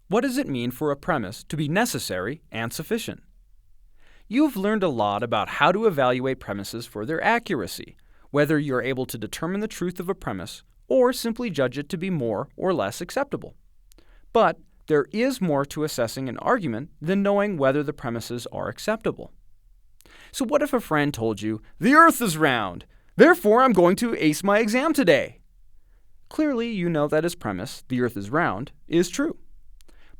What does it mean for a premise to be necessary and sufficient? You've learned a lot about how to evaluate premises for their accuracy, whether you're able to determine the truth of a premise or simply judge it to be more or less acceptable. But there is more to assessing an argument than knowing whether the premises are acceptable. So what if a friend told you, "The earth is round, therefore I'm going to ace my exam today"? Clearly, you know that his premise, "the earth is round," is true.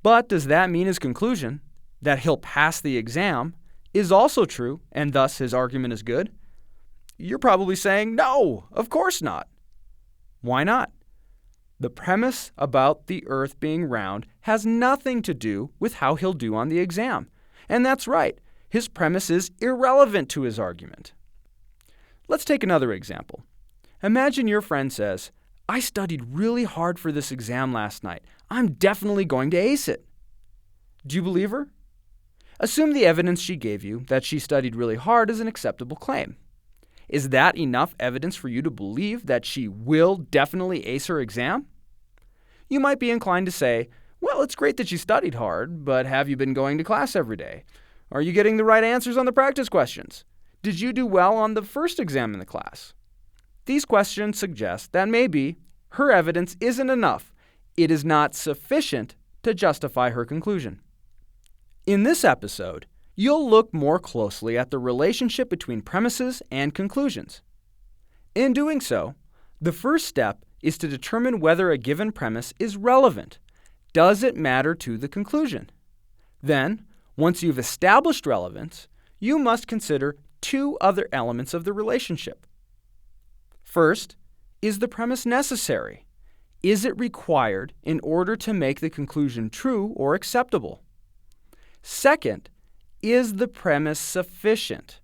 But does that mean his conclusion, that he'll pass the exam, is also true and thus his argument is good? You're probably saying, no, of course not. Why not? The premise about the earth being round has nothing to do with how he'll do on the exam. And that's right, his premise is irrelevant to his argument. Let's take another example. Imagine your friend says, "I studied really hard for this exam last night. I'm definitely going to ace it." Do you believe her? Assume the evidence she gave you that she studied really hard is an acceptable claim. Is that enough evidence for you to believe that she will definitely ace her exam? You might be inclined to say, well, it's great that she studied hard, but have you been going to class every day? Are you getting the right answers on the practice questions? Did you do well on the first exam in the class? These questions suggest that maybe her evidence isn't enough. It is not sufficient to justify her conclusion. In this episode, you'll look more closely at the relationship between premises and conclusions. In doing so, the first step is to determine whether a given premise is relevant. Does it matter to the conclusion? Then, once you've established relevance, you must consider two other elements of the relationship. First, is the premise necessary? Is it required in order to make the conclusion true or acceptable? Second, is the premise sufficient?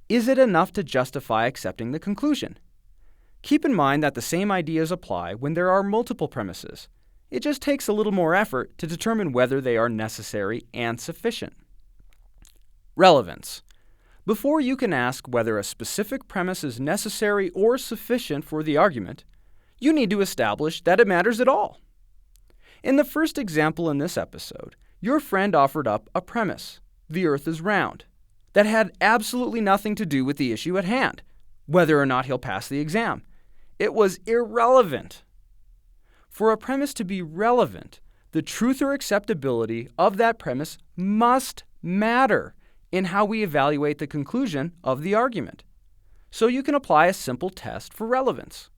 Is it enough to justify accepting the conclusion? Keep in mind that the same ideas apply when there are multiple premises. It just takes a little more effort to determine whether they are necessary and sufficient. Relevance. Before you can ask whether a specific premise is necessary or sufficient for the argument, you need to establish that it matters at all. In the first example in this episode, your friend offered up a premise, "The earth is round," that had absolutely nothing to do with the issue at hand, whether or not he'll pass the exam. It was irrelevant. For a premise to be relevant, the truth or acceptability of that premise must matter in how we evaluate the conclusion of the argument. So you can apply a simple test for relevance.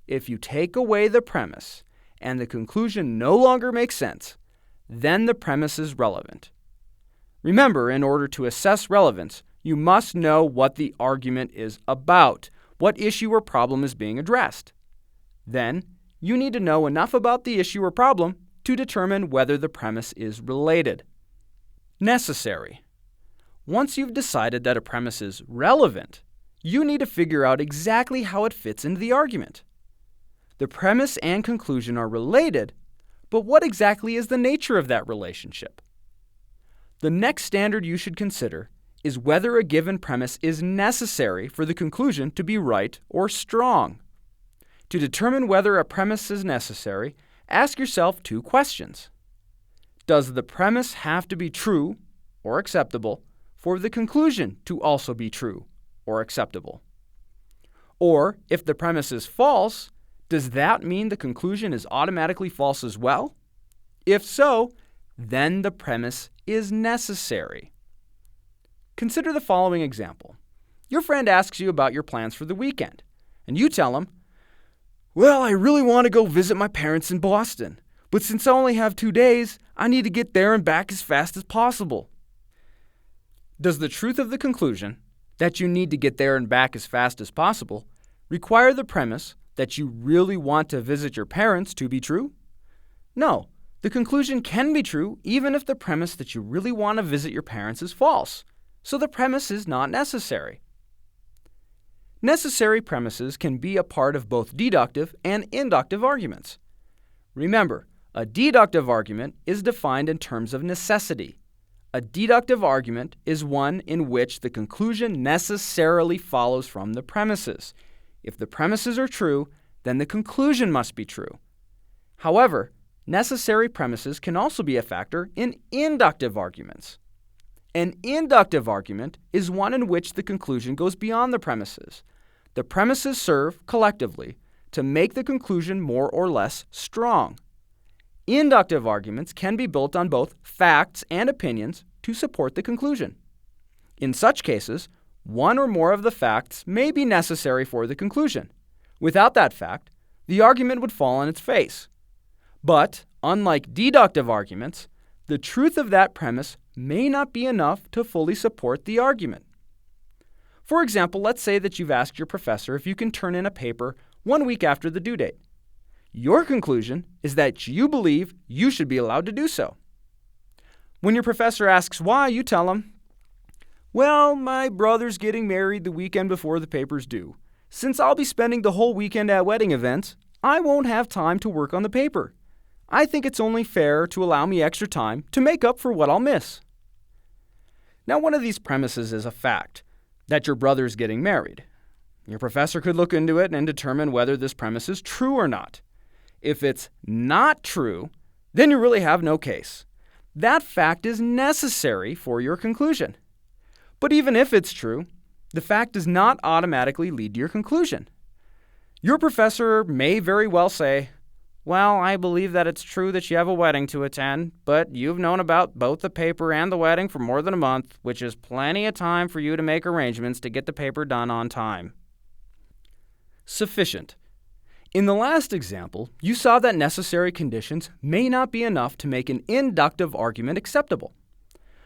If you take away the premise and the conclusion no longer makes sense, then the premise is relevant. Remember, in order to assess relevance, you must know what the argument is about, what issue or problem is being addressed. Then, you need to know enough about the issue or problem to determine whether the premise is related. Necessary. Once you've decided that a premise is relevant, you need to figure out exactly how it fits into the argument. The premise and conclusion are related, but what exactly is the nature of that relationship? The next standard you should consider is whether a given premise is necessary for the conclusion to be right or strong. To determine whether a premise is necessary, ask yourself two questions. Does the premise have to be true or acceptable for the conclusion to also be true or acceptable? Or, if the premise is false, does that mean the conclusion is automatically false as well? If so, then the premise is necessary. Consider the following example. Your friend asks you about your plans for the weekend, and you tell him, "Well, I really want to go visit my parents in Boston, but since I only have 2 days, I need to get there and back as fast as possible." Does the truth of the conclusion, that you need to get there and back as fast as possible, require the premise that you really want to visit your parents to be true? No, the conclusion can be true even if the premise that you really want to visit your parents is false, so the premise is not necessary. Necessary premises can be a part of both deductive and inductive arguments. Remember, a deductive argument is defined in terms of necessity. A deductive argument is one in which the conclusion necessarily follows from the premises. If the premises are true, then the conclusion must be true. However, necessary premises can also be a factor in inductive arguments. An inductive argument is one in which the conclusion goes beyond the premises. The premises serve, collectively, to make the conclusion more or less strong. Inductive arguments can be built on both facts and opinions to support the conclusion. In such cases, one or more of the facts may be necessary for the conclusion. Without that fact, the argument would fall on its face. But, unlike deductive arguments, the truth of that premise may not be enough to fully support the argument. For example, let's say that you've asked your professor if you can turn in a paper 1 week after the due date. Your conclusion is that you believe you should be allowed to do so. When your professor asks why, you tell him, "Well, my brother's getting married the weekend before the paper's due. Since I'll be spending the whole weekend at wedding events, I won't have time to work on the paper. I think it's only fair to allow me extra time to make up for what I'll miss." Now, one of these premises is a fact, that your brother's getting married. Your professor could look into it and determine whether this premise is true or not. If it's not true, then you really have no case. That fact is necessary for your conclusion. But even if it's true, the fact does not automatically lead to your conclusion. Your professor may very well say, "Well, I believe that it's true that you have a wedding to attend, but you've known about both the paper and the wedding for more than a month, which is plenty of time for you to make arrangements to get the paper done on time." Sufficient. In the last example, you saw that necessary conditions may not be enough to make an inductive argument acceptable.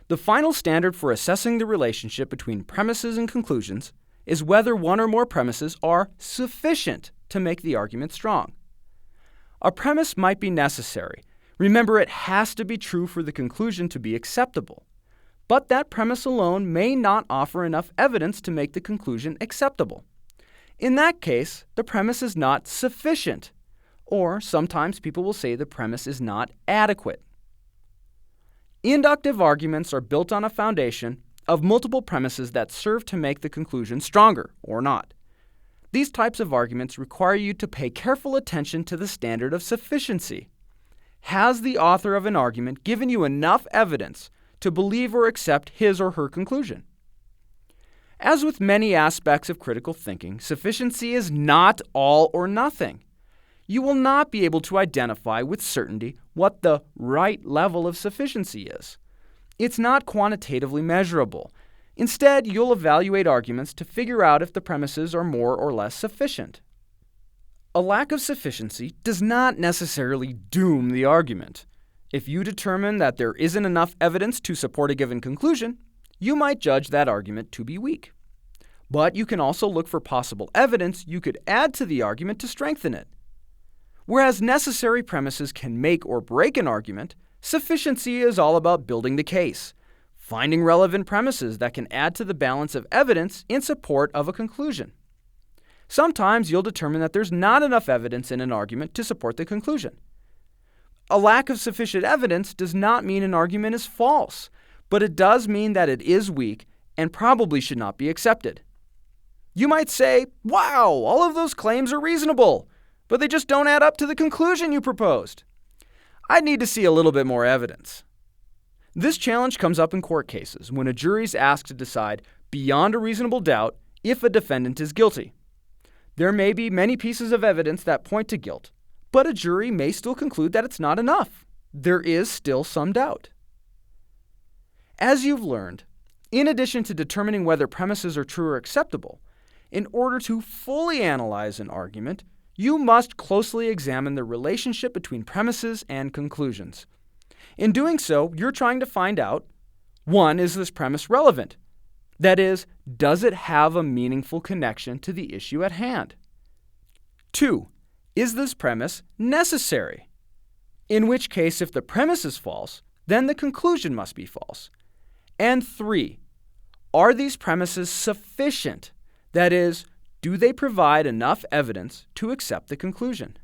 The final standard for assessing the relationship between premises and conclusions is whether one or more premises are sufficient to make the argument strong. A premise might be necessary. Remember, it has to be true for the conclusion to be acceptable. But that premise alone may not offer enough evidence to make the conclusion acceptable. In that case, the premise is not sufficient, or sometimes people will say the premise is not adequate. Inductive arguments are built on a foundation of multiple premises that serve to make the conclusion stronger or not. These types of arguments require you to pay careful attention to the standard of sufficiency. Has the author of an argument given you enough evidence to believe or accept his or her conclusion? As with many aspects of critical thinking, sufficiency is not all or nothing. You will not be able to identify with certainty what the right level of sufficiency is. It's not quantitatively measurable. Instead, you'll evaluate arguments to figure out if the premises are more or less sufficient. A lack of sufficiency does not necessarily doom the argument. If you determine that there isn't enough evidence to support a given conclusion, you might judge that argument to be weak. But you can also look for possible evidence you could add to the argument to strengthen it. Whereas necessary premises can make or break an argument, sufficiency is all about building the case, finding relevant premises that can add to the balance of evidence in support of a conclusion. Sometimes you'll determine that there's not enough evidence in an argument to support the conclusion. A lack of sufficient evidence does not mean an argument is false, but it does mean that it is weak and probably should not be accepted. You might say, "Wow, all of those claims are reasonable, but they just don't add up to the conclusion you proposed. I'd need to see a little bit more evidence." This challenge comes up in court cases when a jury is asked to decide beyond a reasonable doubt if a defendant is guilty. There may be many pieces of evidence that point to guilt, but a jury may still conclude that it's not enough. There is still some doubt. As you've learned, in addition to determining whether premises are true or acceptable, in order to fully analyze an argument, you must closely examine the relationship between premises and conclusions. In doing so, you're trying to find out, 1, is this premise relevant? That is, does it have a meaningful connection to the issue at hand? 2, is this premise necessary? In which case, if the premise is false, then the conclusion must be false. And 3, are these premises sufficient? That is, do they provide enough evidence to accept the conclusion?